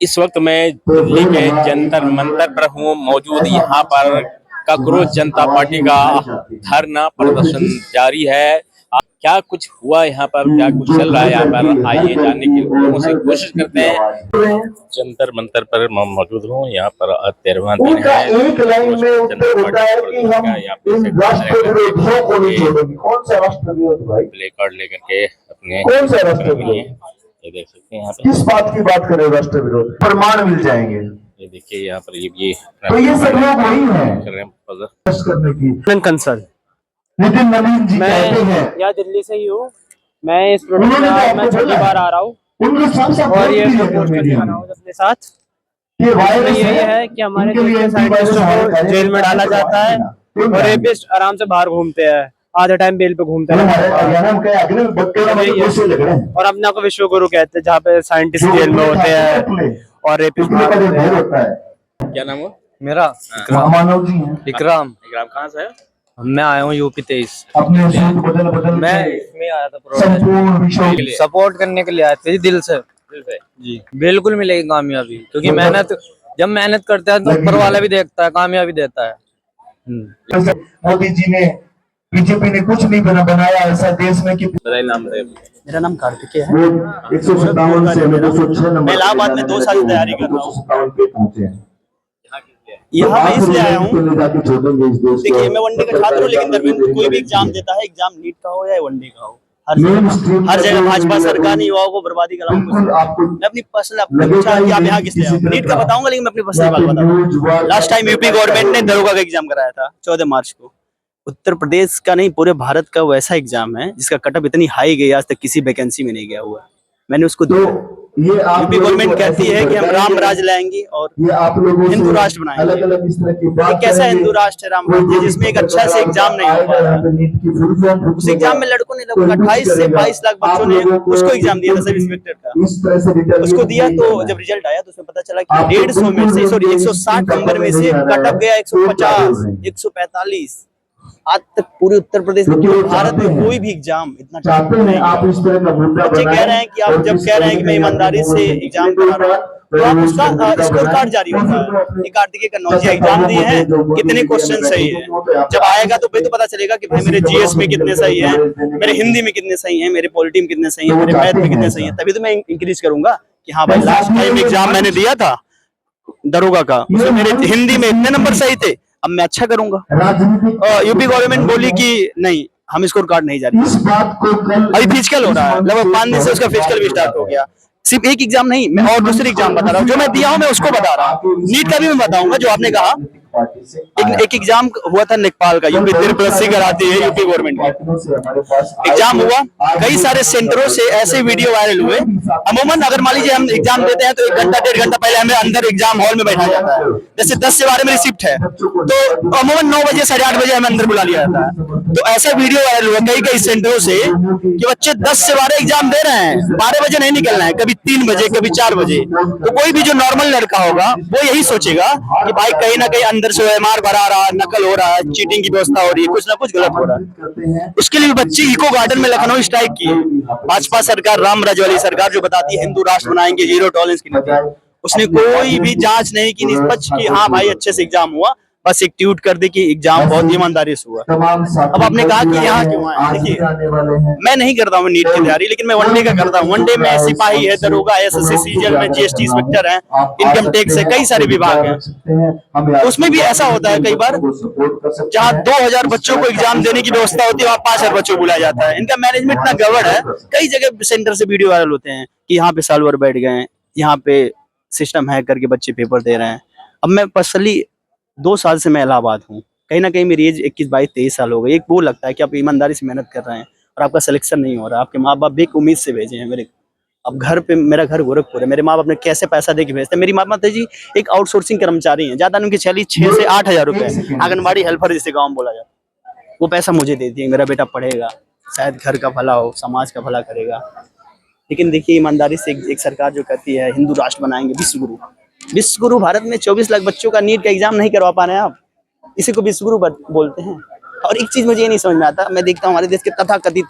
इस वक्त मैं दिल्ली के जंतर मंतर पर हूँ मौजूद। यहाँ पर कांग्रेस जनता पार्टी का धरना प्रदर्शन जारी है। क्या कुछ हुआ यहाँ पर, क्या कुछ चल रहा है यहाँ पर, आइए जानने की लोगों से कोशिश करते हैं। जंतर मंतर पर मैं मौजूद हूँ। यहाँ पर 13वां दिन है। एक लाइन में उत्तर होता है कि हम इन राष्ट्रविरोधियों को नहीं छोड़ेंगे। कौन सा राष्ट्रविरोध भाई? प्ले कार्ड लेकर के अपने कौन सा राष्ट्रविरोध? ये देख सकते हैं यहाँ पे। किस बात की बात करें? राष्ट्रविरोध प्रमाण मिल जाएंगे। ये देखिए यहाँ पर ये तो ये सब लोग वही हैं करने की कंसर्न। नितिन नवीन जी कहते हैं, यहाँ दिल्ली से ही हूँ मैं। इस प्रोटेस्ट में मैं पहली बार आ रहा हूूँ और ये पोस्ट करके आ रहा हूँ अपने साथ। ये है कि हमारे देश के साइंटिस्टों को जेल में डाला जाता है और रेपिस्ट आराम से बाहर घूमते हैं, आधे टाइम बेल पे घूमते हैं और अपने आप को विश्व गुरु कहते हैं, जहाँ पे साइंटिस्ट जेल में होते हैं और रेपिस्ट बाहर होते हैं। क्या नाम है मेरा? इकराम। कहाँ से है? मैं आया हूँ यूपी 23। मैं इसमें आया था प्रोटेस्ट सपोर्ट करने के लिए आए थे दिल से जी। बिल्कुल मिलेगी कामयाबी, क्योंकि मेहनत जब मेहनत करते हैं तो ऊपर वाला भी देखता है, कामयाबी देता है। मोदी जी ने, बीजेपी ने कुछ नहीं बनाया ऐसा देश में कि नाम है। मेरा नाम कार्तिकेय है। 157 से 206 नंबर। मैं इलाहाबाद में 2 साल की तैयारी कर रहा हूँ। 257 पे पहुंचे। यहाँ मैं इसलिए आया हूँ, देखिए मैं वनडे का छात्र हूँ, लेकिन दरमियान कोई भी एग्जाम देता है, एग्जाम नीट का हो या वनडे का हो, हर जगह भाजपा सरकार ने युवाओं को बर्बादी का मैं अपनी पर्सनल पूछा कि आप यहाँ किस लिए आए? नीट का बताऊंगा, लेकिन मैं अपनी पर्सनल बात बताऊंगा। लास्ट टाइम यूपी गवर्नमेंट ने दरोगा का एग्जाम कराया था 14 मार्च को। उत्तर प्रदेश का नहीं, पूरे भारत का वो ऐसा एग्जाम है जिसका कटअप इतनी हाई गई, आज तक किसी वैकेंसी में नहीं गया हुआ। मैंने उसको ये यूपी गवर्नमेंट कहती है कि हम राम राज लाएंगे और हिंदू राष्ट्र बनाएंगे। अलग-अलग इस तरह की बात कैसा हिंदू राष्ट्र है राम राज्य, जिसमें एक अच्छा से एग्जाम नहीं हो पा रहा। उस एग्जाम में लड़कों ने लगभग 28 से 22 लाख बच्चों ने उसको एग्जाम दिया था, सब इंस्पेक्टर का उसको दिया। तो जब रिजल्ट आया तो उसमें पता चला कि 150 में से, सॉरी 160 नंबर में से कटअप गया 150, 145। आज तक पूरे उत्तर प्रदेश में, पूरे भारत में कोई भी एग्जाम इतना चाहते हैं आप इस तरह का मुद्दा बच्चे कह रहे हैं कि आप जब कह रहे हैं कि मैं ईमानदारी से एग्जाम करा रहा हूँ, तो आप उसका स्कोर कार्ड जारी होता है। कार्तिकेय कन्नौज एग्जाम दिए हैं, कितने क्वेश्चन सही है, जब आएगा तो भाई तो पता चलेगा कि भाई मेरे जीएस में कितने सही है, मेरे हिंदी में कितने सही है, मेरे पॉलिटी में कितने सही है, मेरे मैथ में कितने सही है। तभी तो मैं इंक्रीज करूंगा कि हाँ भाई लास्ट टाइम एग्जाम मैंने दिया था दरोगा का, उसमें मेरे हिंदी में इतने नंबर सही थे, अब मैं अच्छा करूंगा। यूपी गवर्नमेंट बोली कि नहीं, हम स्कोर कार्ड नहीं जारी। अभी फिजिकल हो रहा है, लगभग 5 दिन से उसका फिजिकल भी स्टार्ट हो गया। सिर्फ एक एग्जाम नहीं, मैं और दूसरे एग्जाम बता रहा हूँ, जो मैं दिया हूँ मैं उसको बता रहा हूँ। नीट का भी मैं बताऊंगा, जो आपने कहा एक एग्जाम हुआ था नेपाल का, यूपी 3+C कराती है यूपी गवर्नमेंट। एग्जाम हुआ, कई सारे सेंटरों से ऐसे वीडियो वायरल हुए। अमूमन अगर मान लीजिए हम एग्जाम देते हैं तो 1 घंटा 1.5 घंटा पहले हमें अंदर एग्जाम हॉल में बैठा जाता है। जैसे 10 से 12 मेरी शिफ्ट है, तो अमूमन 9 बजे 8:30 बजे हमें अंदर बुला लिया जाता है। तो ऐसा वीडियो वायरल हुआ कई सेंटरों से कि बच्चे 10 से 12 एग्जाम दे रहे हैं, 12 बजे नहीं निकलना है, कभी 3 बजे कभी 4 बजे। तो कोई भी जो नॉर्मल लड़का होगा वो यही सोचेगा कि भाई कहीं ना कहीं अंदर से OMR भरा रहा, नकल हो रहा है, चीटिंग की व्यवस्था हो रही है, कुछ ना कुछ गलत हो रहा है। उसके लिए बच्चे इको गार्डन में लखनऊ स्ट्राइक किए। भाजपा सरकार, राम राज वाली सरकार जो बताती है हिंदू राष्ट्र बनाएंगे, 0 टॉलरेंस की नीति, उसने कोई भी जांच नहीं की निष्पक्ष की हाँ भाई अच्छे से एग्जाम हुआ, बस एक ट्वीट कर दे कि एग्जाम बहुत ईमानदारी से हुआ। अब आपने कहा कि यहाँ क्यों आए? देखिए मैं नहीं करता हूँ नीट की तैयारी, लेकिन मैं वनडे का करता हूँ। वनडे में सिपाही है, दरोगा, SSC, CGL में GST इंस्पेक्टर है, इनकम टैक्स है, कई सारे विभाग हैं। उसमें भी ऐसा होता है कई बार जहाँ 2000 बच्चों को एग्जाम देने की व्यवस्था होती है, वहाँ 5000 बच्चों को बुलाया जाता है। इनका मैनेजमेंट इतना गड़बड़ है। कई जगह सेंटर से वीडियो वायरल होते हैं कि यहाँ पे सर्वर बैठ गए, यहाँ पे सिस्टम हैक करके बच्चे पेपर दे रहे हैं। अब मैं पर्सनली 2 साल से मैं इलाहाबाद हूँ, कहीं ना कहीं मेरी एज 21, 22, 23 साल हो गई। एक वो लगता है कि आप ईमानदारी से मेहनत कर रहे हैं और आपका सिलेक्शन नहीं हो रहा, आपके माँ बाप भी एक उम्मीद से भेजे हैं मेरे। अब घर पे, मेरा घर गोरखपुर है, मेरे माँ बाप ने कैसे पैसा दे के भेजते हैं। मेरी माता जी एक आउटसोर्सिंग कर्मचारी हैं, ज्यादा उनकी सैलरी 6 से 8 हजार रुपए, आंगनबाड़ी हेल्पर जिसे गाँव में बोला जाता है। वो पैसा मुझे देती है, मेरा बेटा पढ़ेगा, शायद घर का भला हो, समाज का भला करेगा। लेकिन देखिए ईमानदारी से एक सरकार जो कहती है हिंदू राष्ट्र बनाएंगे, विश्वगुरु भारत में 24 लाख बच्चों का नीट का एग्जाम नहीं करवा पा रहे हैं आप, इसी को विश्वगुरु बोलते हैं। और एक चीज मुझे ये नहीं समझ में आता, मैं देखता हूँ हमारे देश के तथाकथित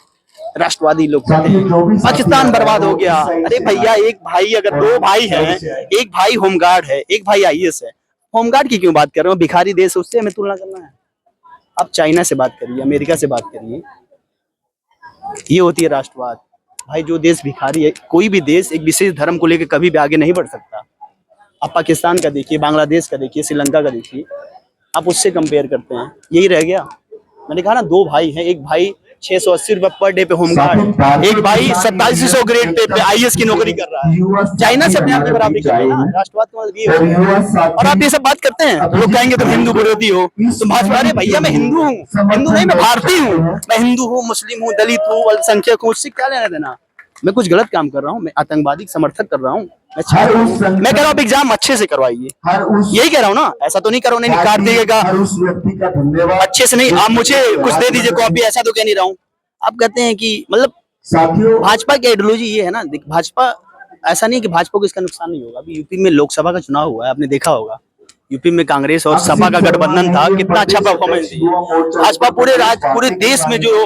राष्ट्रवादी लोग कहते हैं पाकिस्तान बर्बाद हो गया। अरे भैया, एक भाई अगर दो भाई हैं, एक भाई होमगार्ड है, एक भाई आईएएस है, होमगार्ड की क्यों बात कर रहे हो? भिखारी देश, उससे हमें तुलना करना है? आप चाइना से बात करिए, अमेरिका से बात करिए, ये होती है राष्ट्रवाद। भाई जो देश भिखारी है, कोई भी देश एक विशेष धर्म को लेकर कभी भी आगे नहीं बढ़ सकता। आप पाकिस्तान का देखिए, बांग्लादेश का देखिए, श्रीलंका का देखिए, आप उससे कंपेयर करते हैं, यही रह गया। मैंने कहा ना, दो भाई हैं, एक भाई 680 रुपए पर डे पे होमगार्ड, एक भाई 2700 ग्रेड पे आईएएस की नौकरी कर रहा है। चाइना से अपने आप की बराबरी कर रहा है। राष्ट्रवाद का मतलब ये है। और आप ये सब बात करते हैं तो लोग कहेंगे तुम हिंदू विरोधी हो, तुम भाजपा। अरे भैया, मैं हिंदू हूँ, हिंदू नहीं, मैं भारतीय हूँ। मैं हिंदू हूँ, मुस्लिम हूँ, दलित हूँ, अल्पसंख्यक हूँ, उससे क्या लेना देना? मैं कुछ गलत काम कर रहा हूँ? मैं आतंकवादी समर्थक कर रहा हूँ? मैं कह रहा हूँ एग्जाम अच्छे से करवाइए, यही कह रहा हूँ ना। ऐसा तो नहीं करो नहीं काट देगा अच्छे से, नहीं आप मुझे कुछ दे दीजिए कॉपी, ऐसा तो कह नहीं रहा हूँ। आप कहते हैं कि मतलब भाजपा की आइडियोलॉजी ये है ना। देख, भाजपा ऐसा नहीं है कि भाजपा को इसका नुकसान नहीं होगा। अभी यूपी में लोकसभा का चुनाव हुआ है, आपने देखा होगा। यूपी में कांग्रेस और सपा का गठबंधन था, कितना अच्छा परफॉर्मेंस दिया भाजपा। पूरे देश में जो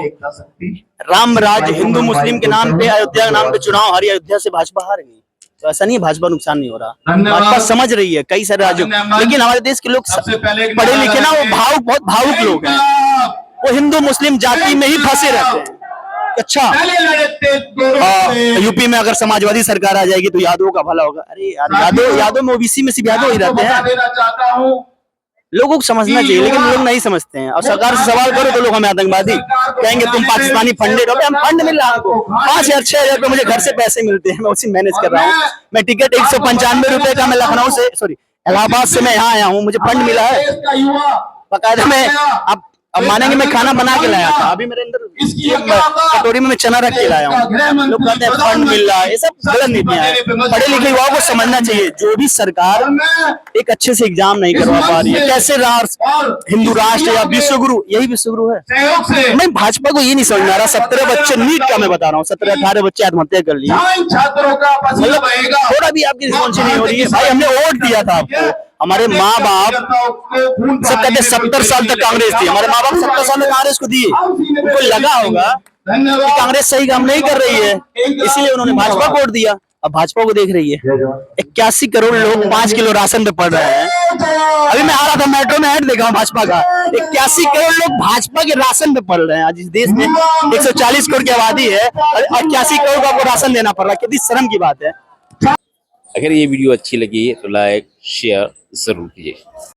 राम राज हिंदू मुस्लिम के नाम पे, अयोध्या के नाम पे चुनाव हारी, अयोध्या से भाजपा हार गई। तो ऐसा नहीं है भाजपा नुकसान नहीं हो रहा, भाजपा समझ रही है कई सारे राज्यों। लेकिन हमारे देश के लोग पढ़े लिखे ना, वो बहुत भावुक लोग हैं, वो हिंदू मुस्लिम जाति में ही फंसे रहते हैं। अच्छा, यूपी में अगर समाजवादी सरकार आ जाएगी तो यादवों का भला होगा। अरे यार, यादव में ओबीसी में सिर्फ यादव ही रहते हैं। लोगों को समझना चाहिए, लेकिन लोग नहीं समझते हैं। और सरकार से सवाल करो तो लोग हमें आतंकवादी कहेंगे, तुम पाकिस्तानी फंडेड हो। हम फंड मिल रहा है हमको 5,000-6,000 रुपए मुझे घर से पैसे मिलते हैं, मैं उसी मैनेज कर रहा हूँ। मैं टिकट 195 रुपए का, मैं लखनऊ से, सॉरी इलाहाबाद से मैं यहाँ आया हूँ, मुझे फंड मिला है बकायदा। मैं अब मानेंगे, मैं खाना बना के लाया था, अभी मेरे अंदर कटोरी में मैं चना रख के लाया हूँ। लोग कहते हैं फंड मिल रहा है, ये सब गलत नीतियां हैं। पढ़े लिखे युवाओं को समझना चाहिए, जो भी सरकार एक अच्छे से एग्जाम नहीं करवा पा रही है, कैसे हिंदू राष्ट्र या विश्वगुरु, यही विश्वगुरु है। मैं भाजपा को ये नहीं समझ में आ रहा। 17 बच्चे नीट का, मैं बता रहा हूँ, 17-18 बच्चे आत्महत्या कर लिए। मतलब थोड़ा भी आपकी रिस्पॉन्सिबिलिटी नहीं हो रही है। भाई हमने वोट दिया था आपको, हमारे माँ बाप सब कहते 70 साल तक कांग्रेस थी, हमारे माँ बाप 70 साल तक कांग्रेस को दिए। उनको लगा होगा कि कांग्रेस सही काम नहीं कर रही है, इसीलिए उन्होंने भाजपा को वोट दिया। अब भाजपा को देख रही है, 81 करोड़ लोग 5 किलो राशन पे पड़ रहे हैं। अभी मैं आ रहा था, मेट्रो में ऐड देखा भाजपा का, 81 करोड़ लोग भाजपा के राशन पे पड़ रहे हैं। आज इस देश में 140 करोड़ की आबादी है और 81 करोड़ को आपको राशन देना पड़ रहा है, कितनी शर्म की बात है। अगर ये वीडियो अच्छी लगी तो लाइक शेयर जरूर कीजिए।